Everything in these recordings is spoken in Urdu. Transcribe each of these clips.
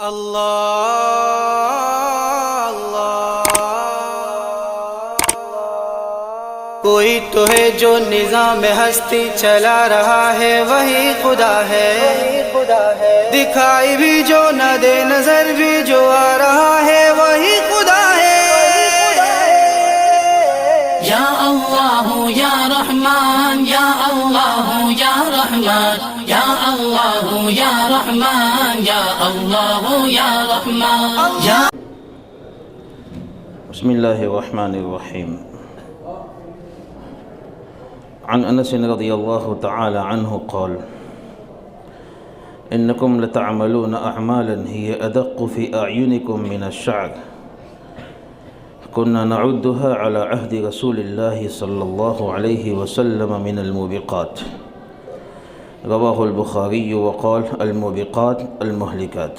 اللہ اللہ کوئی تو ہے جو نظام ہستی چلا رہا ہے، وہی خدا ہے۔ دکھائی بھی جو نہ دے، نظر بھی جو آ رہا ہے، وہی خدا ہے۔ یا اللہ یا رحمان، یا اللہ یا رحمان، یا اللہ یا رحمان، یا اللہ یا رحمان یا بسم اللہ الرحمن الرحیم۔ عن انس رضی اللہ تعالی عنہ قال انکم لتعملون اعمالا هي ادق في اعینکم من الشعر كنا نعدها على عهد رسول الله صلى الله عليه وسلم من الموبقات، رواه البخاري وقال الموبقات المهلكات۔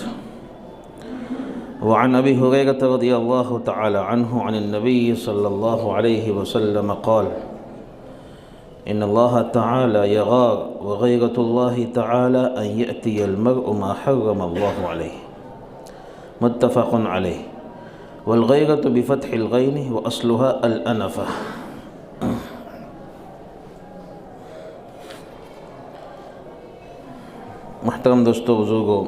وعن أبي هريرة رضي الله تعالى عنه عن النبي صلى الله عليه وسلم قال إن الله تعالى يغار، وغيرة الله تعالى أن يأتي المرء ما حرم الله عليه، متفق عليه۔ والغيرة بفتح الغين وأصلها الأنفة۔ محترم دوستو، بزرگو،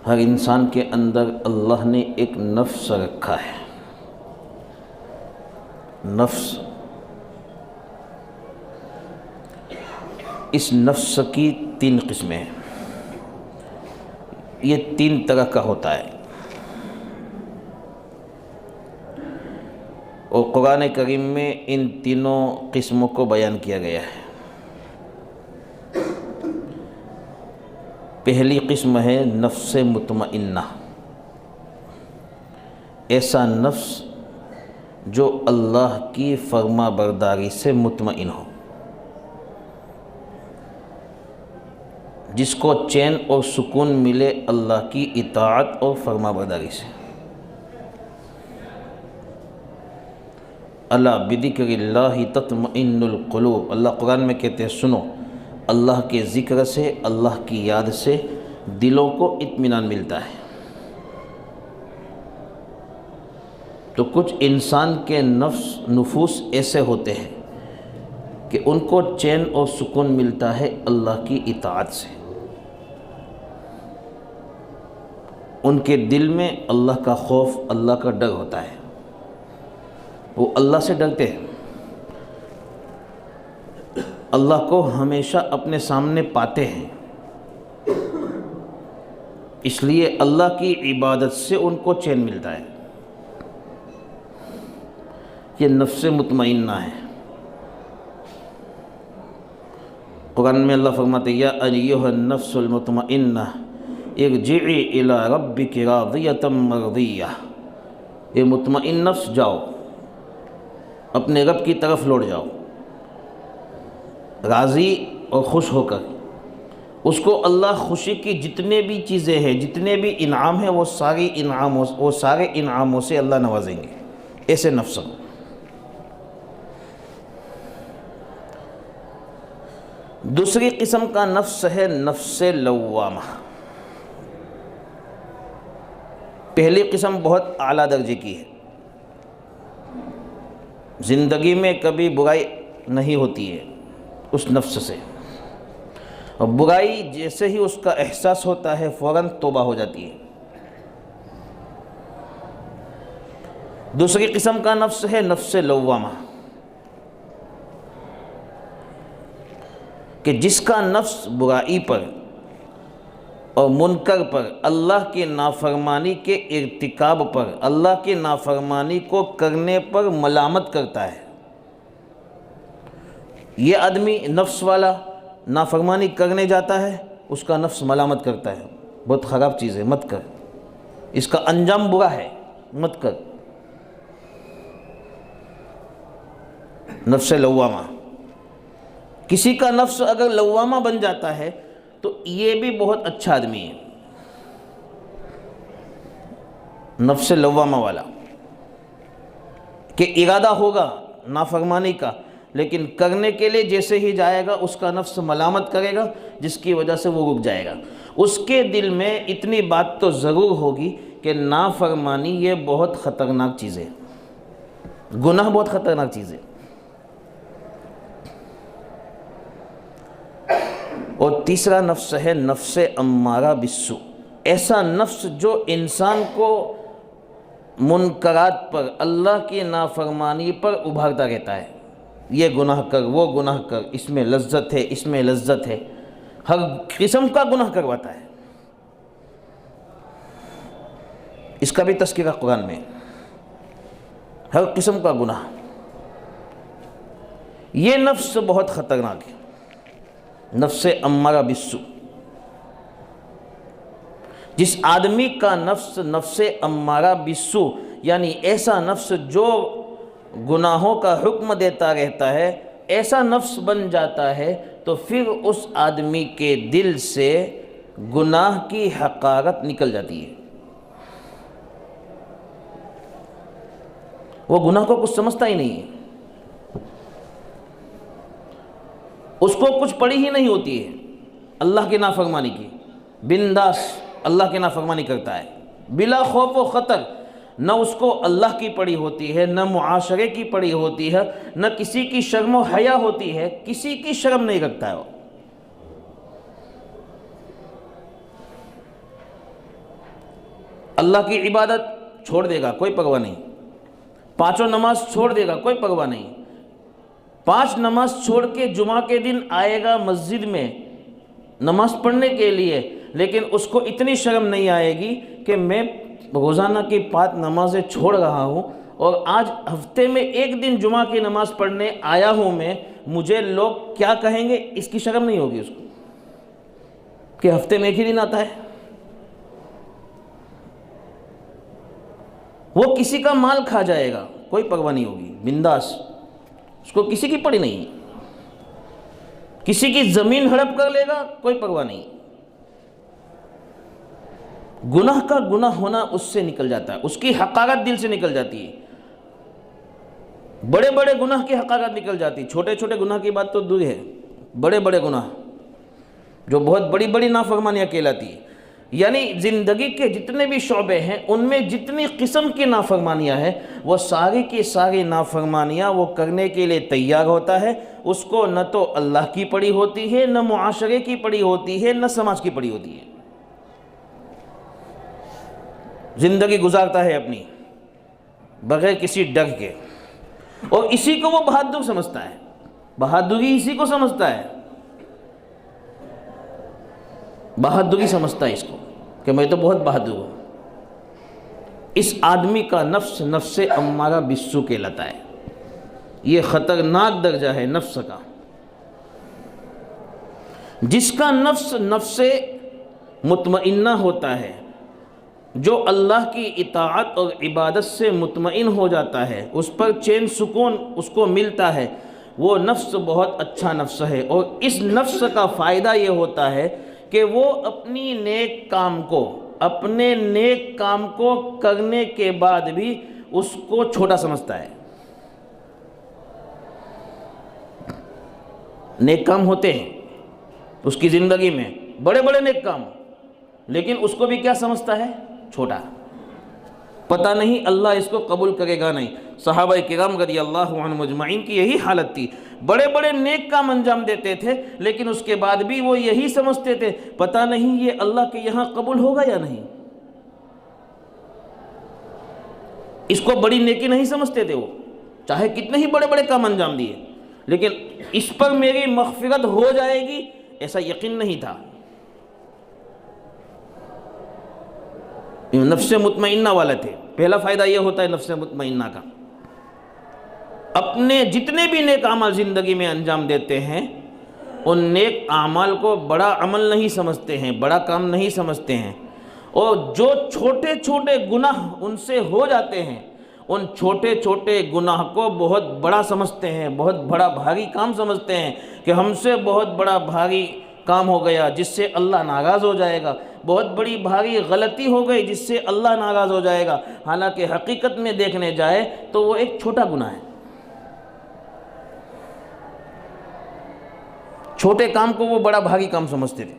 ہر انسان کے اندر اللہ نے ایک نفس رکھا ہے۔ نفس، اس نفس کی تین قسمیں ہیں۔ یہ تین طرح کا ہوتا ہے، اور قرآن کریم میں ان تینوں قسموں کو بیان کیا گیا ہے۔ پہلی قسم ہے نفس مطمئنہ، ایسا نفس جو اللہ کی فرما برداری سے مطمئن ہو، جس کو چین اور سکون ملے اللہ کی اطاعت اور فرما برداری سے۔ الا بذکر اللہ تطمئن القلوب، اللہ قرآن میں کہتے ہیں سنو، اللہ کے ذکر سے، اللہ کی یاد سے دلوں کو اطمینان ملتا ہے۔ تو کچھ انسان کے نفوس ایسے ہوتے ہیں کہ ان کو چین اور سکون ملتا ہے اللہ کی اطاعت سے، ان کے دل میں اللہ کا خوف، اللہ کا ڈر ہوتا ہے، وہ اللہ سے ڈرتے ہیں، اللہ کو ہمیشہ اپنے سامنے پاتے ہیں، اس لیے اللہ کی عبادت سے ان کو چین ملتا ہے۔ یہ نفس مطمئنہ ہے۔ قرآن میں اللہ فرماتے ہیں یا ایھا النفس المطمئنہ ارجعی الی ربک راضیۃ مرضیہ، یہ مطمئن نفس جاؤ، اپنے رب کی طرف لوٹ جاؤ، راضی اور خوش ہو کر۔ اس کو اللہ خوشی کی جتنے بھی چیزیں ہیں، جتنے بھی انعام ہیں، وہ سارے انعاموں سے اللہ نوازیں گے، ایسے نفس ہو۔ دوسری قسم کا نفس ہے نفس لوامہ۔ پہلی قسم بہت اعلیٰ درجے کی ہے، زندگی میں کبھی برائی نہیں ہوتی ہے اس نفس سے، اور برائی جیسے ہی اس کا احساس ہوتا ہے فوراً توبہ ہو جاتی ہے۔ دوسری قسم کا نفس ہے نفس لوامہ، کہ جس کا نفس برائی پر اور منکر پر، اللہ کی نافرمانی کے ارتکاب پر، اللہ کی نافرمانی کو کرنے پر ملامت کرتا ہے۔ یہ آدمی نفس والا نافرمانی کرنے جاتا ہے، اس کا نفس ملامت کرتا ہے، بہت خراب چیز ہے، مت کر، اس کا انجام برا ہے، مت کر۔ نفس لوامہ، کسی کا نفس اگر لوامہ بن جاتا ہے تو یہ بھی بہت اچھا آدمی ہے، نفس لوامہ والا، کہ ارادہ ہوگا نافرمانی کا لیکن کرنے کے لیے جیسے ہی جائے گا اس کا نفس ملامت کرے گا، جس کی وجہ سے وہ رک جائے گا۔ اس کے دل میں اتنی بات تو ضرور ہوگی کہ نافرمانی یہ بہت خطرناک چیز ہے، گناہ بہت خطرناک چیز ہے۔ اور تیسرا نفس ہے نفس امارہ بالسوء، ایسا نفس جو انسان کو منکرات پر، اللہ کی نافرمانی پر ابھارتا رہتا ہے۔ یہ گناہ کر، وہ گناہ کر، اس میں لذت ہے، اس میں لذت ہے، ہر قسم کا گناہ کرواتا ہے۔ اس کا بھی تذکرہ قرآن میں، ہر قسم کا گناہ۔ یہ نفس بہت خطرناک ہے، نفس امارہ بالسوء۔ جس آدمی کا نفس نفس امارہ بالسوء یعنی ایسا نفس جو گناہوں کا حکم دیتا رہتا ہے، ایسا نفس بن جاتا ہے تو پھر اس آدمی کے دل سے گناہ کی حقارت نکل جاتی ہے۔ وہ گناہ کو کچھ سمجھتا ہی نہیں ہے، اس کو کچھ پڑی ہی نہیں ہوتی ہے اللہ کی نافرمانی کی، بنداس اللہ کی نافرمانی کرتا ہے بلا خوف و خطر۔ نہ اس کو اللہ کی پڑی ہوتی ہے، نہ معاشرے کی پڑی ہوتی ہے، نہ کسی کی شرم و حیا ہوتی ہے، کسی کی شرم نہیں رکھتا ہے وہ۔ اللہ کی عبادت چھوڑ دے گا، کوئی پرواہ نہیں، پانچوں نماز چھوڑ دے گا، کوئی پرواہ نہیں، 5 نماز چھوڑ کے جمعہ کے دن آئے گا مسجد میں نماز پڑھنے کے لیے، لیکن اس کو اتنی شرم نہیں آئے گی کہ میں روزانہ کی 5 نمازیں چھوڑ رہا ہوں اور آج ہفتے میں 1 دن جمعہ کی نماز پڑھنے آیا ہوں میں، مجھے لوگ کیا کہیں گے، اس کی شرم نہیں ہوگی اس کو کہ ہفتے میں 1 ہی دن آتا ہے۔ وہ کسی کا مال کھا جائے گا، کوئی پرواہ نہیں ہوگی، بنداس، اس کو کسی کی پڑی نہیں، کسی کی زمین ہڑپ کر لے گا، کوئی پرواہ نہیں۔ گناہ کا گناہ ہونا اس سے نکل جاتا ہے، اس کی حقارت دل سے نکل جاتی ہے، بڑے بڑے گناہ کی حقارت نکل جاتی ہے، چھوٹے چھوٹے گناہ کی بات تو دور ہے، بڑے بڑے گناہ جو بہت بڑی بڑی نافرمانیاں کہلاتی ہیں۔ یعنی زندگی کے جتنے بھی شعبے ہیں ان میں جتنی قسم کی نافرمانیاں ہیں، وہ ساری کی ساری نافرمانیاں وہ کرنے کے لیے تیار ہوتا ہے، اس کو نہ تو اللہ کی پڑی ہوتی ہے، نہ معاشرے کی پڑی ہوتی ہے، نہ سماج کی پڑی ہوتی ہے، زندگی گزارتا ہے اپنی بغیر کسی ڈر کے، اور اسی کو وہ بہادر سمجھتا ہے، بہادری اسی کو سمجھتا ہے، بہادری سمجھتا ہے اس کو کہ میں تو بہت بہادر ہوں۔ اس آدمی کا نفس نفس امارہ بالسوء کہلاتا ہے، یہ خطرناک درجہ ہے نفس کا۔ جس کا نفس نفس مطمئنہ ہوتا ہے، جو اللہ کی اطاعت اور عبادت سے مطمئن ہو جاتا ہے، اس پر چین سکون اس کو ملتا ہے، وہ نفس بہت اچھا نفس ہے۔ اور اس نفس کا فائدہ یہ ہوتا ہے کہ وہ اپنی نیک کام کو، اپنے نیک کام کو کرنے کے بعد بھی اس کو چھوٹا سمجھتا ہے۔ نیک کام ہوتے ہیں اس کی زندگی میں، بڑے بڑے نیک کام، لیکن اس کو بھی کیا سمجھتا ہے، چھوٹا، پتہ نہیں اللہ اس کو قبول کرے گا نہیں۔ صحابہ کرام رضی اللہ عنہم اجمعین کی یہی حالت تھی، بڑے بڑے نیک کام انجام دیتے تھے لیکن اس کے بعد بھی وہ یہی سمجھتے تھے پتہ نہیں یہ اللہ کے یہاں قبول ہوگا یا نہیں، اس کو بڑی نیکی نہیں سمجھتے تھے وہ، چاہے کتنے ہی بڑے بڑے کام انجام دیے، لیکن اس پر میری مغفرت ہو جائے گی ایسا یقین نہیں تھا۔ نفس مطمئنہ والے تھے۔ پہلا فائدہ یہ ہوتا ہے نفس مطمئنہ کا، اپنے جتنے بھی نیک اعمال زندگی میں انجام دیتے ہیں ان نیک اعمال کو بڑا عمل نہیں سمجھتے ہیں، بڑا کام نہیں سمجھتے ہیں، اور جو چھوٹے چھوٹے گناہ ان سے ہو جاتے ہیں ان چھوٹے چھوٹے گناہ کو بہت بڑا سمجھتے ہیں، بہت بڑا بھاری کام سمجھتے ہیں کہ ہم سے بہت بڑا بھاری کام ہو گیا جس سے اللہ ناراض ہو جائے گا، بہت بڑی بھاری غلطی ہو گئی جس سے اللہ ناراض ہو جائے گا، حالانکہ حقیقت میں دیکھنے جائے تو وہ ایک چھوٹا گناہ ہے۔ چھوٹے کام کو وہ بڑا بھاری کام سمجھتے تھے.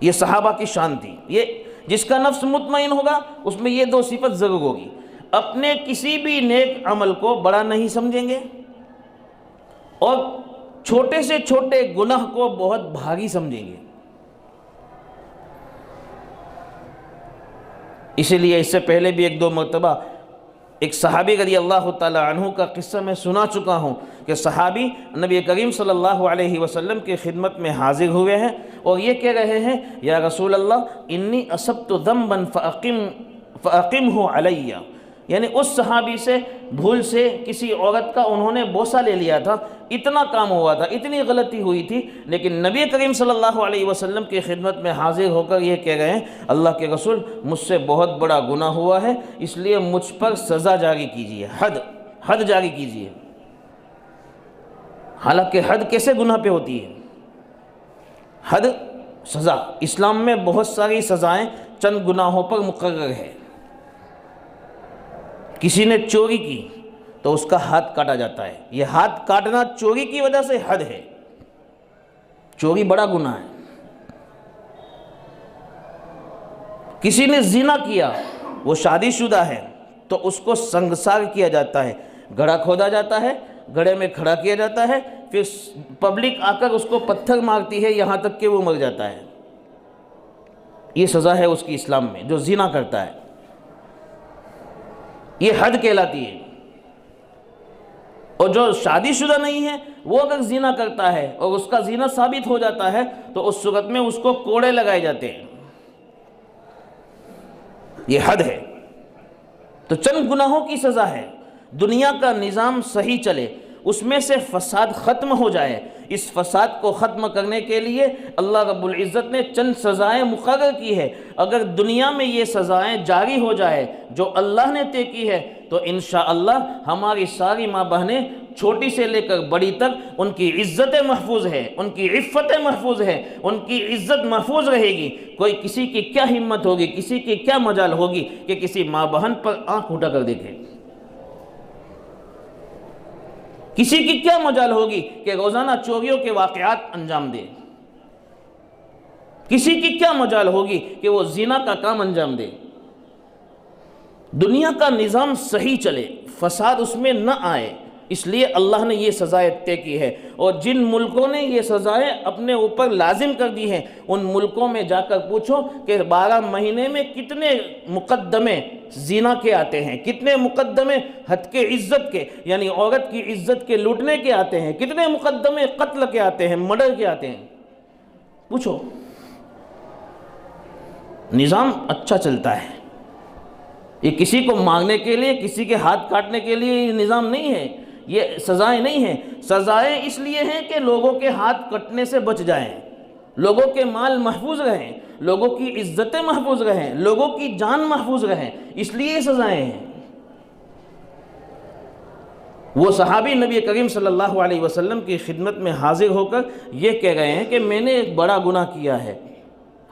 یہ صحابہ کی شان تھی. یہ جس کا نفس مطمئن ہوگا اس میں یہ دو صفت ضرور ہوگی. اپنے کسی بھی نیک عمل کو بڑا نہیں سمجھیں گے اور چھوٹے سے چھوٹے گناہ کو بہت بھاری سمجھیں گے. اسی لیے اس سے پہلے بھی ایک دو مرتبہ ایک صحابی رضی اللہ تعالی عنہ کا قصہ میں سنا چکا ہوں کہ صحابی نبی کریم صلی اللہ علیہ وسلم کی خدمت میں حاضر ہوئے ہیں اور یہ کہہ رہے ہیں یا رسول اللہ انی اصبت ذنبا فاقمہ علی. یعنی اس صحابی سے بھول سے کسی عورت کا انہوں نے بوسہ لے لیا تھا, اتنا کام ہوا تھا, اتنی غلطی ہوئی تھی, لیکن نبی کریم صلی اللہ علیہ وسلم کی خدمت میں حاضر ہو کر یہ کہہ رہے ہیں اللہ کے رسول مجھ سے بہت بڑا گناہ ہوا ہے, اس لیے مجھ پر سزا جاری کیجیے, حد جاری کیجیے. حالانکہ حد کیسے گناہ پہ ہوتی ہے؟ حد سزا. اسلام میں بہت ساری سزائیں چند گناہوں پر مقرر ہے. کسی نے چوری کی تو اس کا ہاتھ کاٹا جاتا ہے. یہ ہاتھ کاٹنا چوری کی وجہ سے حد ہے. چوری بڑا گناہ ہے. کسی نے زنا کیا, وہ شادی شدہ ہے, تو اس کو سنگسار کیا جاتا ہے, گڑھا کھودا جاتا ہے, گڑھے میں کھڑا کیا جاتا ہے, پھر پبلک آ کر اس کو پتھر مارتی ہے یہاں تک کہ وہ مر جاتا ہے. یہ سزا ہے اس کی اسلام میں جو زنا کرتا ہے. یہ حد کہلاتی ہے. اور جو شادی شدہ نہیں ہے وہ اگر زنا کرتا ہے اور اس کا زنا ثابت ہو جاتا ہے تو اس صورت میں اس کو کوڑے لگائے جاتے ہیں. یہ حد ہے. تو چند گناہوں کی سزا ہے. دنیا کا نظام صحیح چلے, اس میں سے فساد ختم ہو جائے, اس فساد کو ختم کرنے کے لیے اللہ رب العزت نے چند سزائیں مقرر کی ہے. اگر دنیا میں یہ سزائیں جاری ہو جائے جو اللہ نے طے کی ہے تو انشاءاللہ ہماری ساری ماں بہنیں چھوٹی سے لے کر بڑی تک ان کی عزتیں محفوظ ہے, ان کی عفتیں محفوظ ہے, ان کی عزت محفوظ رہے گی. کوئی کسی کی کیا ہمت ہوگی, کسی کی کیا مجال ہوگی کہ کسی ماں بہن پر آنکھ اٹھا کر دیکھے. کسی کی کیا مجال ہوگی کہ روزانہ چوریوں کے واقعات انجام دے. کسی کی کیا مجال ہوگی کہ وہ زنا کا کام انجام دے. دنیا کا نظام صحیح چلے, فساد اس میں نہ آئے, اس لیے اللہ نے یہ سزائیں طے کی ہے. اور جن ملکوں نے یہ سزائیں اپنے اوپر لازم کر دی ہیں ان ملکوں میں جا کر پوچھو کہ 12 مہینے میں کتنے مقدمے زنا کے آتے ہیں, کتنے مقدمے حد کے عزت کے یعنی عورت کی عزت کے لوٹنے کے آتے ہیں, کتنے مقدمے قتل کے آتے ہیں, مرڈر کے آتے ہیں. پوچھو. نظام اچھا چلتا ہے. یہ کسی کو مارنے کے لیے, کسی کے ہاتھ کاٹنے کے لیے یہ نظام نہیں ہے, یہ سزائیں نہیں ہیں. سزائیں اس لیے ہیں کہ لوگوں کے ہاتھ کٹنے سے بچ جائیں, لوگوں کے مال محفوظ رہیں, لوگوں کی عزتیں محفوظ رہیں, لوگوں کی جان محفوظ رہیں, اس لیے یہ سزائیں ہیں. وہ صحابی نبی کریم صلی اللہ علیہ وسلم کی خدمت میں حاضر ہو کر یہ کہہ رہے ہیں کہ میں نے ایک بڑا گناہ کیا ہے.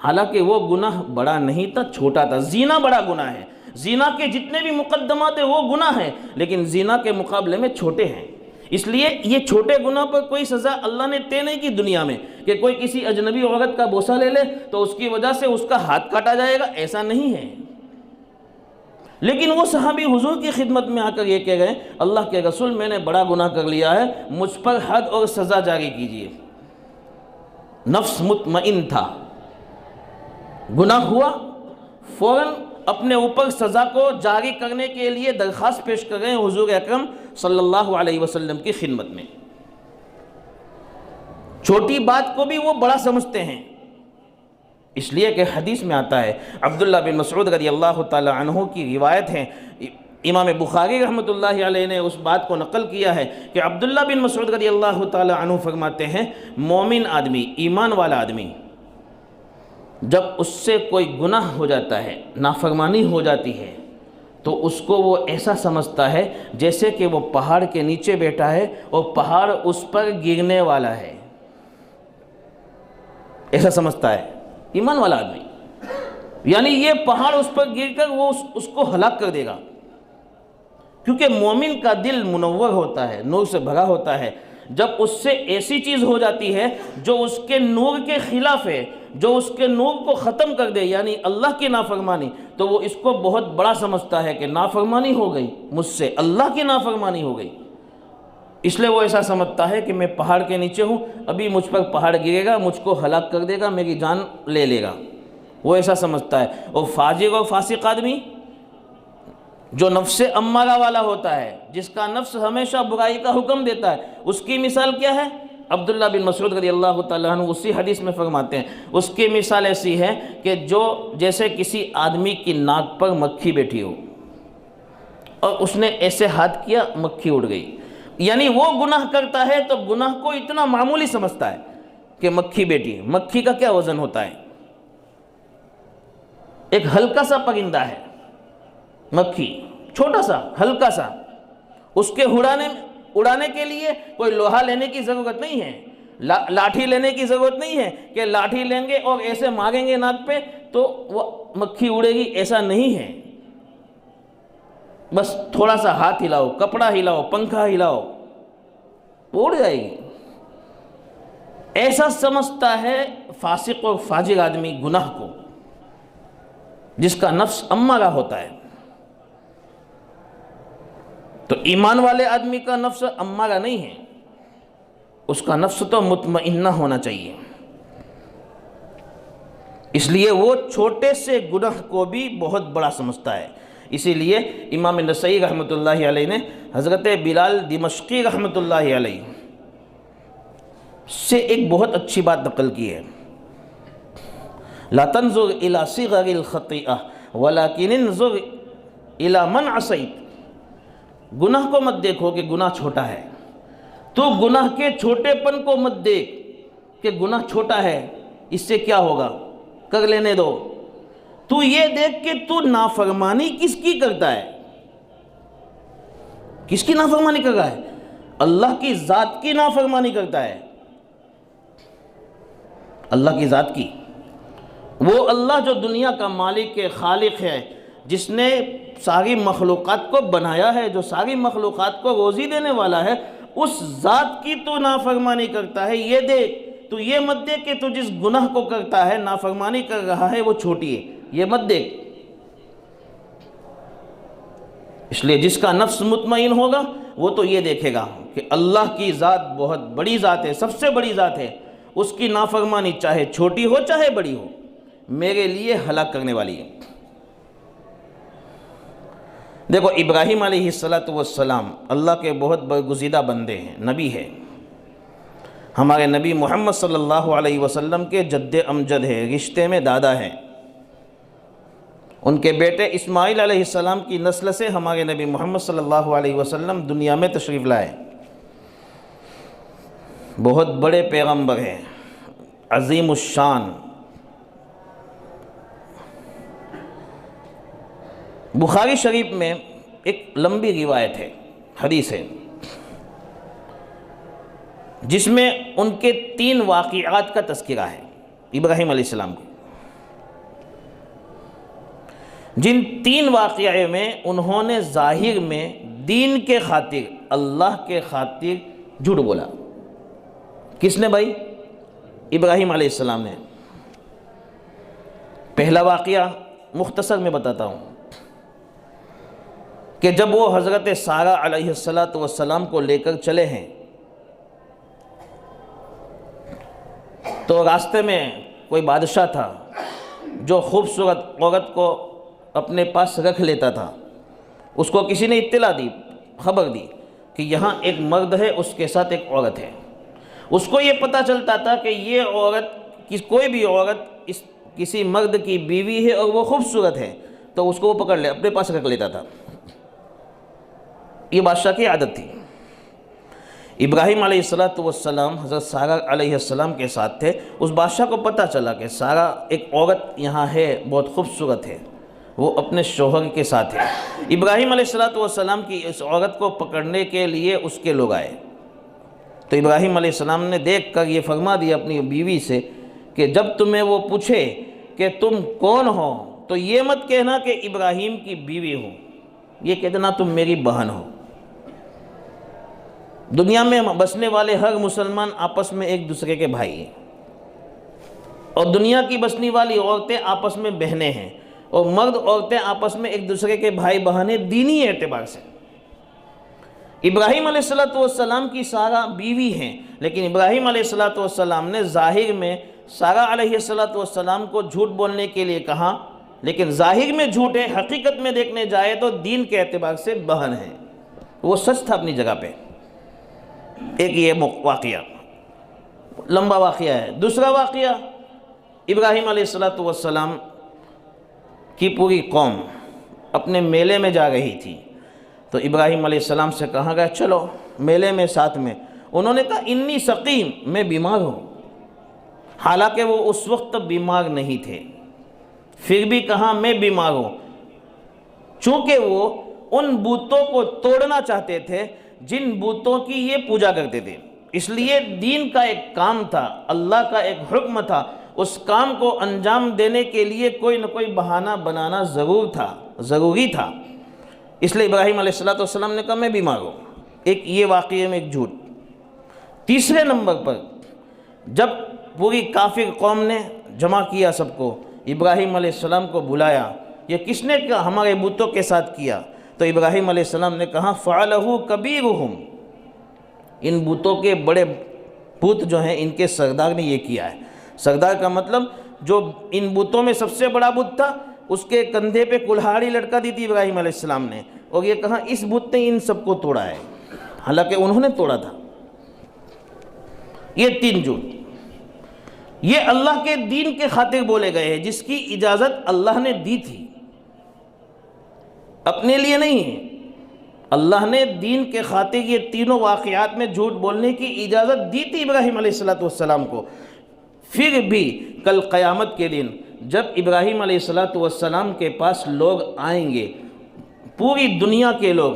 حالانکہ وہ گناہ بڑا نہیں تھا, چھوٹا تھا. زنا بڑا گناہ ہے. زنا کے جتنے بھی مقدمات ہیں وہ گناہ ہیں, لیکن زنا کے مقابلے میں چھوٹے ہیں. اس لیے یہ چھوٹے گناہ پر کوئی سزا اللہ نے طے نہیں کی دنیا میں کہ کوئی کسی اجنبی عورت کا بوسہ لے لے تو اس کی وجہ سے اس کا ہاتھ کاٹا جائے گا, ایسا نہیں ہے. لیکن وہ صحابی حضور کی خدمت میں آ کر یہ کہہ گئے اللہ کے رسول میں نے بڑا گناہ کر لیا ہے, مجھ پر حد اور سزا جاری کیجیے. نفس مطمئن تھا, گناہ ہوا, فوراً اپنے اوپر سزا کو جاری کرنے کے لیے درخواست پیش کر رہے ہیں حضور اکرم صلی اللہ علیہ وسلم کی خدمت میں. چھوٹی بات کو بھی وہ بڑا سمجھتے ہیں, اس لیے کہ حدیث میں آتا ہے, عبداللہ بن مسعود رضی اللہ تعالی عنہ کی روایت ہے, امام بخاری رحمۃ اللہ علیہ نے اس بات کو نقل کیا ہے کہ عبداللہ بن مسعود رضی اللہ تعالی عنہ فرماتے ہیں مومن آدمی, ایمان والا آدمی جب اس سے کوئی گناہ ہو جاتا ہے, نافرمانی ہو جاتی ہے, تو اس کو وہ ایسا سمجھتا ہے جیسے کہ وہ پہاڑ کے نیچے بیٹھا ہے اور پہاڑ اس پر گرنے والا ہے. ایسا سمجھتا ہے ایمان والا آدمی, یعنی یہ پہاڑ اس پر گر کر وہ اس کو ہلاک کر دے گا. کیونکہ مومن کا دل منور ہوتا ہے, نور سے بھرا ہوتا ہے. جب اس سے ایسی چیز ہو جاتی ہے جو اس کے نور کے خلاف ہے، جو اس کے نور کو ختم کر دے، یعنی اللہ کی نافرمانی، تو وہ اس کو بہت بڑا سمجھتا ہے کہ نافرمانی ہو گئی مجھ سے، اللہ کی نافرمانی ہو گئی، اس لیے وہ ایسا سمجھتا ہے کہ میں پہاڑ کے نیچے ہوں، ابھی مجھ پر پہاڑ گرے گا، مجھ کو ہلاک کر دے گا، میری جان لے لے گا، وہ ایسا سمجھتا ہے۔ اور فاجر اور فاسق آدمی جو نفس امارہ والا ہوتا ہے، جس کا نفس ہمیشہ برائی کا حکم دیتا ہے، اس کی مثال کیا ہے؟ عبداللہ بن مسعود رضی اللہ تعالیٰ عنہ اسی حدیث میں فرماتے ہیں، اس کی مثال ایسی ہے کہ جو جیسے کسی آدمی کی ناک پر مکھی بیٹھی ہو اور اس نے ایسے ہاتھ کیا، مکھی اڑ گئی، یعنی وہ گناہ کرتا ہے تو گناہ کو اتنا معمولی سمجھتا ہے کہ مکھی بیٹھی ہے۔ مکھی کا کیا وزن ہوتا ہے؟ ایک ہلکا سا پرندہ ہے مکھی، چھوٹا سا ہلکا سا، اس کے اڑانے کے لیے کوئی لوہا لینے کی ضرورت نہیں ہے، لاٹھی لینے کی ضرورت نہیں ہے کہ لاٹھی لیں گے اور ایسے ماریں گے ناک پہ تو وہ مکھی اڑے گی، ایسا نہیں ہے۔ بس تھوڑا سا ہاتھ ہلاؤ، کپڑا ہلاؤ، پنکھا ہلاؤ، وہ اڑ جائے گی۔ ایسا سمجھتا ہے فاسق اور فاجر آدمی گناہ کو، جس کا نفس امارہ ہوتا ہے۔ تو ایمان والے آدمی کا نفس امارہ نہیں ہے، اس کا نفس تو مطمئنہ ہونا چاہیے، اس لیے وہ چھوٹے سے گناہ کو بھی بہت بڑا سمجھتا ہے۔ اسی لیے امام نسائی رحمۃ اللہ علیہ نے حضرت بلال دمشقی رحمۃ اللہ علیہ سے ایک بہت اچھی بات نقل کی ہے، لا تنظر الى صغر الخطیئہ ولکن انظر الى من عصیت، گناہ کو مت دیکھو کہ گناہ چھوٹا ہے، تو گناہ کے چھوٹے پن کو مت دیکھ کہ گناہ چھوٹا ہے، اس سے کیا ہوگا، کر لینے دو، تو یہ دیکھ کہ تو نافرمانی کس کی کرتا ہے، کس کی نافرمانی کر رہا ہے؟ اللہ کی ذات کی نافرمانی کرتا ہے، اللہ کی ذات کی۔ وہ اللہ جو دنیا کا مالک ہے، خالق ہے، جس نے ساری مخلوقات کو بنایا ہے، جو ساری مخلوقات کو روزی دینے والا ہے، اس ذات کی تو نافرمانی کرتا ہے، یہ دیکھ، تو یہ مت دیکھ کہ تو جس گناہ کو کرتا ہے، نافرمانی کر رہا ہے، وہ چھوٹی ہے، یہ مت دیکھ۔ اس لیے جس کا نفس مطمئن ہوگا وہ تو یہ دیکھے گا کہ اللہ کی ذات بہت بڑی ذات ہے، سب سے بڑی ذات ہے، اس کی نافرمانی چاہے چھوٹی ہو چاہے بڑی ہو، میرے لیے ہلاک کرنے والی ہے۔ دیکھو ابراہیم علیہ السلام اللہ کے بہت برگزیدہ بندے ہیں، نبی ہے، ہمارے نبی محمد صلی اللہ علیہ وسلم کے جد امجد ہے، رشتے میں دادا ہیں۔ ان کے بیٹے اسماعیل علیہ السلام کی نسل سے ہمارے نبی محمد صلی اللہ علیہ وسلم دنیا میں تشریف لائے، بہت بڑے پیغمبر ہیں، عظیم الشان۔ بخاری شریف میں ایک لمبی روایت ہے، حدیث ہے، جس میں ان کے 3 واقعات کا تذکرہ ہے ابراہیم علیہ السلام کو، جن 3 واقعے میں انہوں نے ظاہر میں دین کے خاطر، اللہ کے خاطر جھوٹ بولا۔ کس نے بھائی؟ ابراہیم علیہ السلام نے۔ پہلا واقعہ مختصر میں بتاتا ہوں کہ جب وہ حضرت سارہ علیہ السلام کو لے کر چلے ہیں تو راستے میں کوئی بادشاہ تھا جو خوبصورت عورت کو اپنے پاس رکھ لیتا تھا۔ اس کو کسی نے اطلاع دی، خبر دی کہ یہاں ایک مرد ہے، اس کے ساتھ ایک عورت ہے۔ اس کو یہ پتہ چلتا تھا کہ یہ عورت، کوئی بھی عورت کسی مرد کی بیوی ہے اور وہ خوبصورت ہے، تو اس کو وہ پکڑ لے، اپنے پاس رکھ لیتا تھا۔ یہ بادشاہ کی عادت تھی۔ ابراہیم علیہ السلام حضرت سارہ علیہ السلام کے ساتھ تھے۔ اس بادشاہ کو پتہ چلا کہ سارہ ایک عورت یہاں ہے، بہت خوبصورت ہے، وہ اپنے شوہر کے ساتھ ہے۔ ابراہیم علیہ السلام کی اس عورت کو پکڑنے کے لیے اس کے لوگ آئے، تو ابراہیم علیہ السلام نے دیکھ کر یہ فرما دیا اپنی بیوی سے کہ جب تمہیں وہ پوچھے کہ تم کون ہو تو یہ مت کہنا کہ ابراہیم کی بیوی ہو، یہ کہنا تم میری بہن ہو۔ دنیا میں بسنے والے ہر مسلمان آپس میں ایک دوسرے کے بھائی ہیں، اور دنیا کی بسنے والی عورتیں آپس میں بہنیں ہیں، اور مرد عورتیں آپس میں ایک دوسرے کے بھائی بہن ہیں دینی اعتبار سے۔ ابراہیم علیہ السلام کی سارہ بیوی ہیں، لیکن ابراہیم علیہ السلام نے ظاہر میں سارہ علیہ السلام کو جھوٹ بولنے کے لیے کہا، لیکن ظاہر میں جھوٹ ہے، حقیقت میں دیکھنے جائے تو دین کے اعتبار سے بہن ہے۔ وہ سچ تھا اپنی جگہ پہ۔ ایک یہ واقعہ لمبا واقعہ ہے۔ دوسرا واقعہ، ابراہیم علیہ السلام کی پوری قوم اپنے میلے میں جا رہی تھی، تو ابراہیم علیہ السلام سے کہا گیا چلو میلے میں ساتھ میں۔ انہوں نے کہا انی سقیم، میں بیمار ہوں، حالانکہ وہ اس وقت بیمار نہیں تھے، پھر بھی کہا میں بیمار ہوں، چونکہ وہ ان بتوں کو توڑنا چاہتے تھے جن بتوں کی یہ پوجا کرتے تھے۔ اس لیے دین کا ایک کام تھا، اللہ کا ایک حکم تھا، اس کام کو انجام دینے کے لیے کوئی نہ کوئی بہانہ بنانا ضروری تھا۔ اس لیے ابراہیم علیہ السلام نے کہا میں بیمار ہوں۔ ایک یہ واقعے میں ایک جھوٹ۔ تیسرے نمبر پر، جب پوری کافر قوم نے جمع کیا سب کو، ابراہیم علیہ السلام کو بلایا، یہ کس نے کہا؟ ہمارے بتوں کے ساتھ کیا۔ تو ابراہیم علیہ السلام نے کہا فعلہ کبیرہم، ان بتوں کے بڑے بت جو ہیں ان کے سردار نے یہ کیا ہے۔ سردار کا مطلب جو ان بتوں میں سب سے بڑا بت تھا، اس کے کندھے پہ کلہاڑی لٹکا دی تھی ابراہیم علیہ السلام نے، اور یہ کہا اس بت نے ان سب کو توڑا ہے، حالانکہ انہوں نے توڑا تھا۔ یہ تین جھوٹ، یہ اللہ کے دین کے خاطر بولے گئے ہیں، جس کی اجازت اللہ نے دی تھی، اپنے لیے نہیں ہے۔ اللہ نے دین کے خاطر یہ تینوں واقعات میں جھوٹ بولنے کی اجازت دی تھی ابراہیم علیہ السلام کو۔ پھر بھی کل قیامت کے دن جب ابراہیم علیہ السلام کے پاس لوگ آئیں گے، پوری دنیا کے لوگ،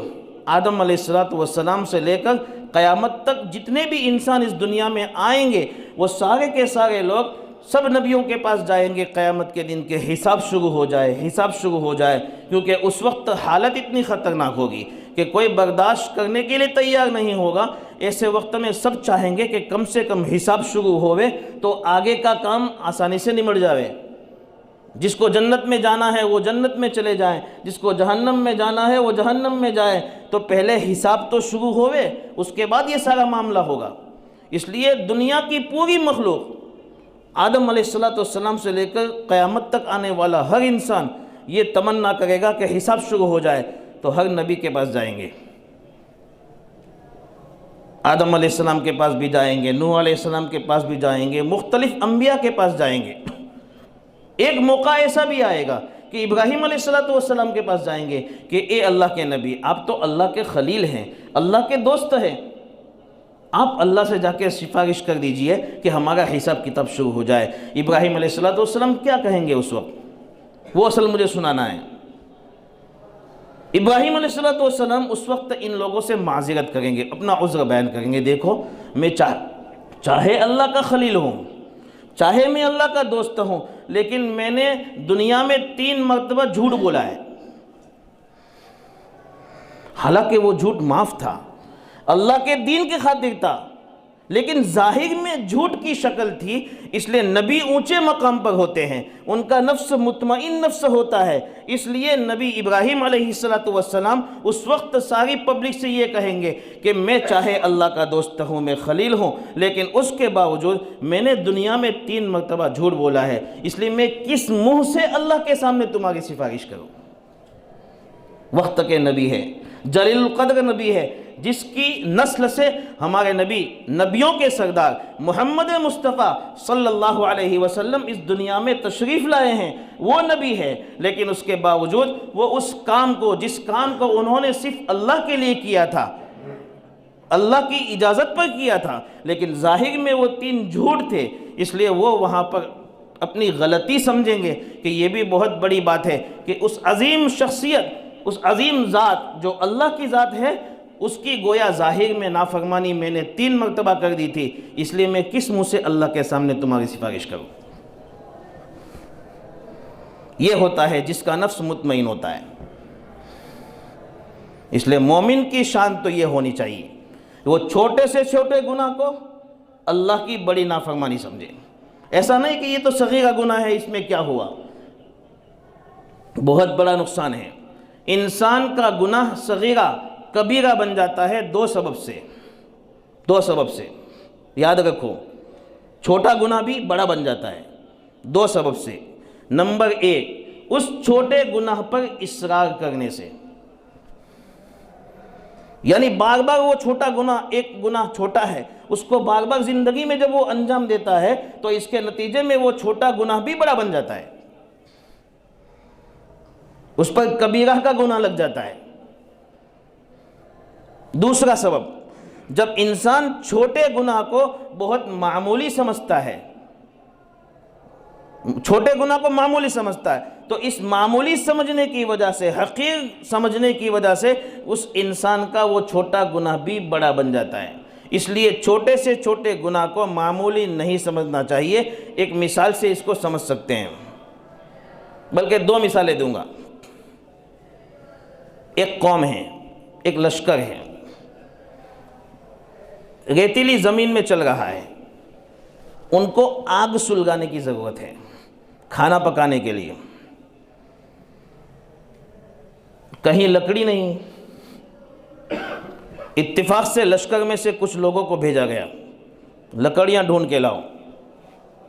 آدم علیہ السلام سے لے کر قیامت تک جتنے بھی انسان اس دنیا میں آئیں گے، وہ سارے کے سارے لوگ سب نبیوں کے پاس جائیں گے قیامت کے دن کے حساب شروع ہو جائے، کیونکہ اس وقت حالت اتنی خطرناک ہوگی کہ کوئی برداشت کرنے کے لیے تیار نہیں ہوگا۔ ایسے وقت میں سب چاہیں گے کہ کم سے کم حساب شروع ہوئے تو آگے کا کام آسانی سے نمٹ جاوے۔ جس کو جنت میں جانا ہے وہ جنت میں چلے جائیں، جس کو جہنم میں جانا ہے وہ جہنم میں جائے، تو پہلے حساب تو شروع ہوئے، اس کے بعد یہ سارا معاملہ ہوگا۔ اس لیے دنیا کی پوری مخلوق، آدم علیہ السلام سے لے کر قیامت تک آنے والا ہر انسان یہ تمنا کرے گا کہ حساب شروع ہو جائے، تو ہر نبی کے پاس جائیں گے، آدم علیہ السلام کے پاس بھی جائیں گے، نوح علیہ السلام کے پاس بھی جائیں گے، مختلف انبیاء کے پاس جائیں گے۔ ایک موقع ایسا بھی آئے گا کہ ابراہیم علیہ السلام کے پاس جائیں گے کہ اے اللہ کے نبی، آپ تو اللہ کے خلیل ہیں، اللہ کے دوست ہیں، آپ اللہ سے جا کے سفارش کر دیجئے کہ ہمارا حساب کتاب شروع ہو جائے۔ ابراہیم علیہ السلام کیا کہیں گے اس وقت؟ وہ اصل مجھے سنانا ہے۔ ابراہیم علیہ السلام اس وقت ان لوگوں سے معذرت کریں گے، اپنا عذر بیان کریں گے، دیکھو میں چاہے اللہ کا خلیل ہوں، چاہے میں اللہ کا دوست ہوں، لیکن میں نے دنیا میں 3 مرتبہ جھوٹ بولا ہے، حالانکہ وہ جھوٹ معاف تھا، اللہ کے دین کی خاطر تھا، لیکن ظاہر میں جھوٹ کی شکل تھی۔ اس لیے نبی اونچے مقام پر ہوتے ہیں، ان کا نفس مطمئن نفس ہوتا ہے، اس لیے نبی ابراہیم علیہ السلام اس وقت ساری پبلک سے یہ کہیں گے کہ میں چاہے اللہ کا دوست ہوں، میں خلیل ہوں، لیکن اس کے باوجود میں نے دنیا میں 3 مرتبہ جھوٹ بولا ہے، اس لیے میں کس منہ سے اللہ کے سامنے تمہاری سفارش کروں؟ وقت کے نبی ہے، جلیل القدر نبی ہے، جس کی نسل سے ہمارے نبی، نبیوں کے سردار محمد مصطفیٰ صلی اللہ علیہ وسلم اس دنیا میں تشریف لائے ہیں، وہ نبی ہے، لیکن اس کے باوجود وہ اس کام کو، جس کام کو انہوں نے صرف اللہ کے لیے کیا تھا، اللہ کی اجازت پر کیا تھا، لیکن ظاہر میں وہ 3 جھوٹ تھے، اس لیے وہ وہاں پر اپنی غلطی سمجھیں گے کہ یہ بھی بہت بڑی بات ہے کہ اس عظیم شخصیت، اس عظیم ذات جو اللہ کی ذات ہے، اس کی گویا ظاہر میں نافرمانی میں نے 3 مرتبہ کر دی تھی، اس لیے میں کس منہ سے اللہ کے سامنے تمہاری سفارش کروں؟ یہ ہوتا ہے جس کا نفس مطمئن ہوتا ہے۔ اس لیے مومن کی شان تو یہ ہونی چاہیے وہ چھوٹے سے چھوٹے گناہ کو اللہ کی بڑی نافرمانی سمجھے. ایسا نہیں کہ یہ تو صغیرہ گناہ ہے، اس میں کیا ہوا، بہت بڑا نقصان ہے. انسان کا گناہ صغیرہ کبیرہ بن جاتا ہے دو سبب سے. یاد رکھو، چھوٹا گناہ بھی بڑا بن جاتا ہے دو سبب سے. نمبر 1، اس چھوٹے گناہ پر اصرار کرنے سے. یعنی بار بار وہ چھوٹا گناہ، ایک گناہ چھوٹا ہے، اس کو بار بار زندگی میں جب وہ انجام دیتا ہے تو اس کے نتیجے میں وہ چھوٹا گناہ بھی بڑا بن جاتا ہے، اس پر کبیرہ کا گناہ لگ جاتا ہے. دوسرا سبب، جب انسان چھوٹے گناہ کو بہت معمولی سمجھتا ہے، چھوٹے گناہ کو معمولی سمجھتا ہے، تو اس معمولی سمجھنے کی وجہ سے، حقیر سمجھنے کی وجہ سے اس انسان کا وہ چھوٹا گناہ بھی بڑا بن جاتا ہے. اس لیے چھوٹے سے چھوٹے گناہ کو معمولی نہیں سمجھنا چاہیے. ایک مثال سے اس کو سمجھ سکتے ہیں، بلکہ 2 مثالیں دوں گا. ایک قوم ہے، ایک لشکر ہے، ریتیلی زمین میں چل رہا ہے. ان کو آگ سلگانے کی ضرورت ہے کھانا پکانے کے لیے. کہیں لکڑی نہیں. اتفاق سے لشکر میں سے کچھ لوگوں کو بھیجا گیا، لکڑیاں ڈھونڈ کے لاؤ.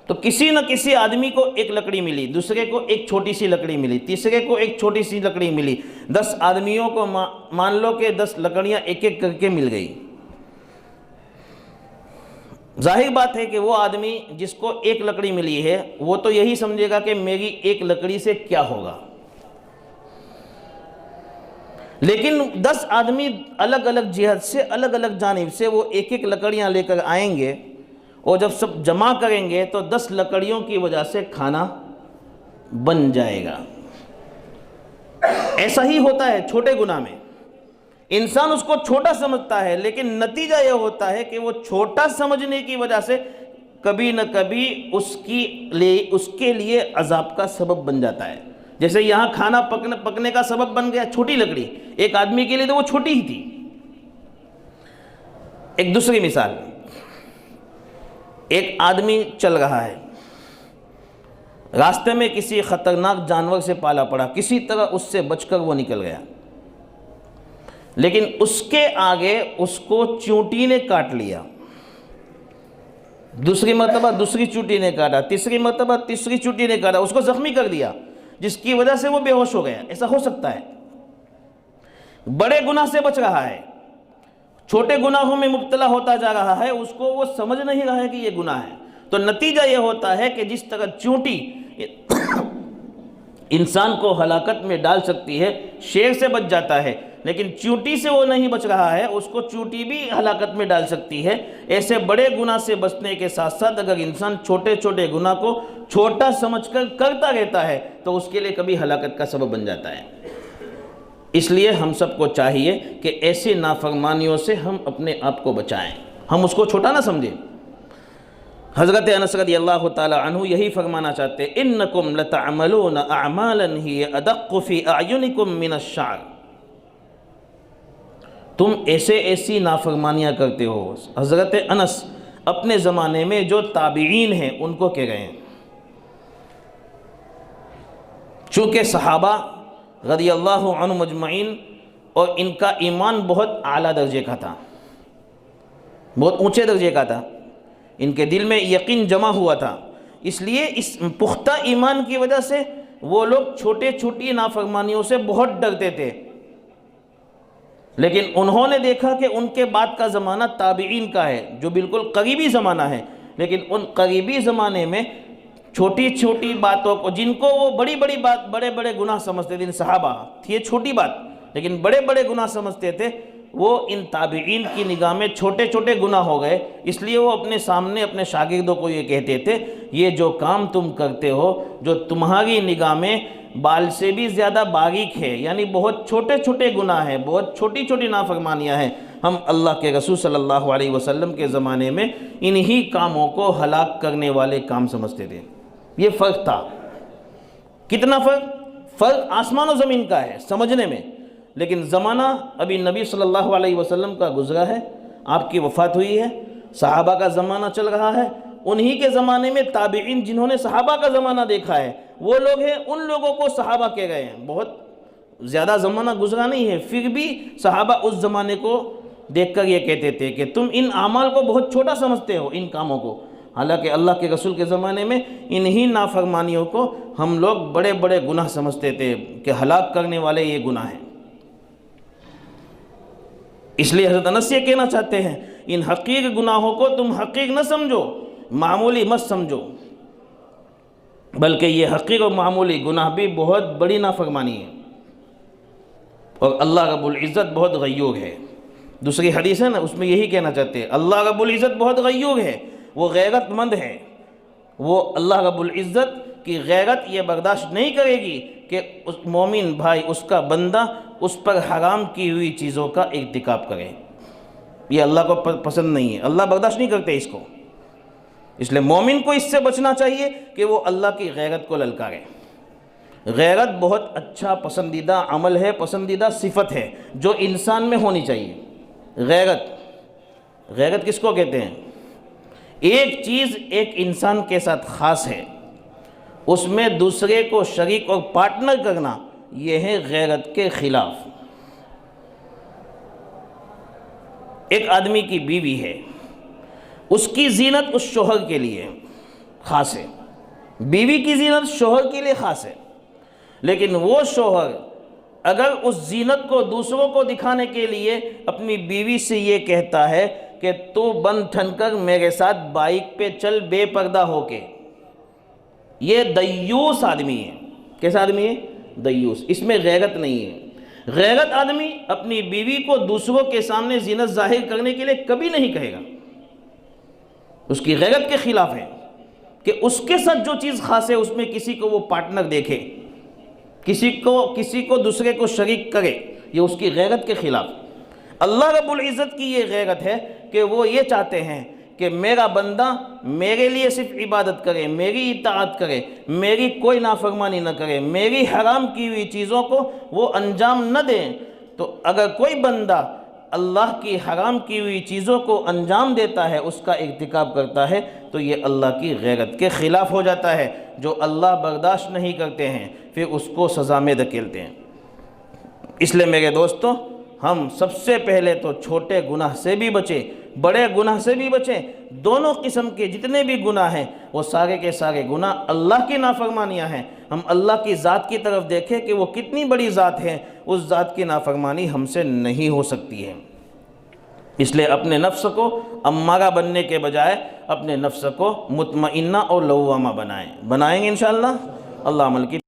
تو کسی نہ کسی آدمی کو ایک لکڑی ملی، دوسرے کو ایک چھوٹی سی لکڑی ملی، تیسرے کو ایک چھوٹی سی لکڑی ملی. 10 آدمیوں کو مان لو کہ 10 لکڑیاں ایک ایک کر کے مل گئی. ظاہر بات ہے کہ وہ آدمی جس کو ایک لکڑی ملی ہے وہ تو یہی سمجھے گا کہ میری ایک لکڑی سے کیا ہوگا. لیکن 10 آدمی الگ الگ جہت سے، الگ الگ جانب سے وہ ایک ایک لکڑیاں لے کر آئیں گے، اور جب سب جمع کریں گے تو 10 لکڑیوں کی وجہ سے کھانا بن جائے گا. ایسا ہی ہوتا ہے چھوٹے گناہ میں. انسان اس کو چھوٹا سمجھتا ہے، لیکن نتیجہ یہ ہوتا ہے کہ وہ چھوٹا سمجھنے کی وجہ سے کبھی نہ کبھی اس کے لیے عذاب کا سبب بن جاتا ہے. جیسے یہاں کھانا پکنے کا سبب بن گیا چھوٹی لکڑی، ایک آدمی کے لیے تو وہ چھوٹی ہی تھی. ایک دوسری مثال، ایک آدمی چل رہا ہے، راستے میں کسی خطرناک جانور سے پالا پڑا، کسی طرح اس سے بچ کر وہ نکل گیا. لیکن اس کے آگے اس کو چونٹی نے کاٹ لیا. دوسری مرتبہ دوسری چونٹی نے کاٹا، تیسری مرتبہ تیسری چونٹی نے کاٹا، اس کو زخمی کر دیا، جس کی وجہ سے وہ بے ہوش ہو گیا. ایسا ہو سکتا ہے. بڑے گناہ سے بچ رہا ہے، چھوٹے گناہوں میں مبتلا ہوتا جا رہا ہے، اس کو وہ سمجھ نہیں رہا ہے کہ یہ گناہ ہے. تو نتیجہ یہ ہوتا ہے کہ جس طرح چونٹی انسان کو ہلاکت میں ڈال سکتی ہے، شیر سے بچ جاتا ہے، لیکن چونٹی سے وہ نہیں بچ رہا ہے، اس کو چونٹی بھی ہلاکت میں ڈال سکتی ہے. ایسے بڑے گناہ سے بچنے کے ساتھ ساتھ اگر انسان چھوٹے چھوٹے گناہ کو چھوٹا سمجھ کر کرتا رہتا ہے تو اس کے لیے کبھی ہلاکت کا سبب بن جاتا ہے. اس لیے ہم سب کو چاہیے کہ ایسی نافرمانیوں سے ہم اپنے آپ کو بچائیں، ہم اس کو چھوٹا نہ سمجھیں. حضرت انس رضی اللہ تعالی عنہ یہی فرمانا چاہتے ہیں، انکم لتعملون اعمالا ہی ادق فی اعینکم من الشعر. تم ایسی نافرمانیاں کرتے ہو. حضرت انس اپنے زمانے میں جو تابعین ہیں ان کو کہہ گئے ہیں. چونکہ صحابہ رضی اللہ عنہ مجمعین اور ان کا ایمان بہت اعلیٰ درجے کا تھا، بہت اونچے درجے کا تھا، ان کے دل میں یقین جمع ہوا تھا. اس لیے اس پختہ ایمان کی وجہ سے وہ لوگ چھوٹے چھوٹی نافرمانیوں سے بہت ڈرتے تھے. لیکن انہوں نے دیکھا کہ ان کے بعد کا زمانہ تابعین کا ہے جو بالکل قریبی زمانہ ہے، لیکن ان قریبی زمانے میں چھوٹی چھوٹی باتوں کو، جن کو وہ بڑی بڑی بات، بڑے بڑے گناہ سمجھتے تھے، ان صحابہ تھی یہ چھوٹی بات لیکن بڑے بڑے گناہ سمجھتے تھے، وہ ان تابعین کی نگاہ میں چھوٹے چھوٹے گناہ ہو گئے. اس لیے وہ اپنے سامنے اپنے شاگردوں کو یہ کہتے تھے، یہ جو کام تم کرتے ہو جو تمہاری نگاہ میں بال سے بھی زیادہ باریک ہے، یعنی بہت چھوٹے چھوٹے گناہ ہیں، بہت چھوٹی چھوٹی نافرمانیاں ہیں، ہم اللہ کے رسول صلی اللہ علیہ وسلم کے زمانے میں انہی کاموں کو ہلاک کرنے والے کام سمجھتے تھے. یہ فرق تھا. کتنا فرق آسمان و زمین کا ہے سمجھنے میں. لیکن زمانہ ابھی نبی صلی اللہ علیہ وسلم کا گزرا ہے، آپ کی وفات ہوئی ہے، صحابہ کا زمانہ چل رہا ہے، انہی کے زمانے میں تابعین جنہوں نے صحابہ کا زمانہ دیکھا ہے وہ لوگ ہیں، ان لوگوں کو صحابہ کہہ گئے ہیں۔ بہت زیادہ زمانہ گزرا نہیں ہے، پھر بھی صحابہ اس زمانے کو دیکھ کر یہ کہتے تھے کہ تم ان اعمال کو بہت چھوٹا سمجھتے ہو، ان کاموں کو، حالانکہ اللہ کے رسول کے زمانے میں انہی نافرمانیوں کو ہم لوگ بڑے بڑے گناہ سمجھتے تھے کہ ہلاک کرنے والے یہ گناہ ہیں۔ اس لیے حضرت انس یہ کہنا چاہتے ہیں ان حقیر گناہوں کو تم حقیر نہ سمجھو، معمولی مت سمجھو، بلکہ یہ حقیر و معمولی گناہ بھی بہت بڑی نافرمانی ہے، اور اللہ رب العزت بہت غیور ہے۔ دوسری حدیث ہے نا، اس میں یہی کہنا چاہتے ہیں اللہ رب العزت بہت غیور ہے، وہ غیرت مند ہے، وہ اللہ رب العزت کی غیرت یہ برداشت نہیں کرے گی کہ اس مومن بھائی، اس کا بندہ اس پر حرام کی ہوئی چیزوں کا ارتکاب کرے، یہ اللہ کو پسند نہیں ہے، اللہ برداشت نہیں کرتے اس کو۔ اس لیے مومن کو اس سے بچنا چاہیے کہ وہ اللہ کی غیرت کو للکارے۔ غیرت بہت اچھا پسندیدہ عمل ہے، پسندیدہ صفت ہے جو انسان میں ہونی چاہیے۔ غیرت کس کو کہتے ہیں؟ ایک چیز ایک انسان کے ساتھ خاص ہے، اس میں دوسرے کو شریک اور پارٹنر کرنا، یہ ہے غیرت کے خلاف۔ ایک آدمی کی بیوی ہے، اس کی زینت اس شوہر کے لیے خاص ہے، بیوی کی زینت شوہر کے لیے خاص ہے، لیکن وہ شوہر اگر اس زینت کو دوسروں کو دکھانے کے لیے اپنی بیوی سے یہ کہتا ہے کہ تو بن ٹھن کر میرے ساتھ بائک پہ چل بے پردہ ہو کے، یہ دیوس آدمی ہے۔ کیسا آدمی ہے؟ دیوس۔ اس میں غیرت نہیں ہے۔ غیرت آدمی اپنی بیوی کو دوسروں کے سامنے زینت ظاہر کرنے کے لیے کبھی نہیں کہے گا، اس کی غیرت کے خلاف ہے کہ اس کے ساتھ جو چیز خاص ہے اس میں کسی کو وہ پارٹنر دیکھے، کسی کو دوسرے کو شریک کرے، یہ اس کی غیرت کے خلاف۔ اللہ رب العزت کی یہ غیرت ہے کہ وہ یہ چاہتے ہیں کہ میرا بندہ میرے لیے صرف عبادت کرے، میری اطاعت کرے، میری کوئی نافرمانی نہ کرے، میری حرام کی ہوئی چیزوں کو وہ انجام نہ دیں۔ تو اگر کوئی بندہ اللہ کی حرام کی ہوئی چیزوں کو انجام دیتا ہے، اس کا ارتکاب کرتا ہے، تو یہ اللہ کی غیرت کے خلاف ہو جاتا ہے، جو اللہ برداشت نہیں کرتے ہیں، پھر اس کو سزا میں دھکیلتے ہیں۔ اس لیے میرے دوستوں، ہم سب سے پہلے تو چھوٹے گناہ سے بھی بچیں، بڑے گناہ سے بھی بچیں۔ دونوں قسم کے جتنے بھی گناہ ہیں وہ سارے کے سارے گناہ اللہ کی نافرمانیاں ہیں۔ ہم اللہ کی ذات کی طرف دیکھیں کہ وہ کتنی بڑی ذات ہے، اس ذات کی نافرمانی ہم سے نہیں ہو سکتی ہے۔ اس لیے اپنے نفس کو امارہ بننے کے بجائے اپنے نفس کو مطمئنہ اور لوامہ بنائیں گے انشاءاللہ۔ اللہ عمل کی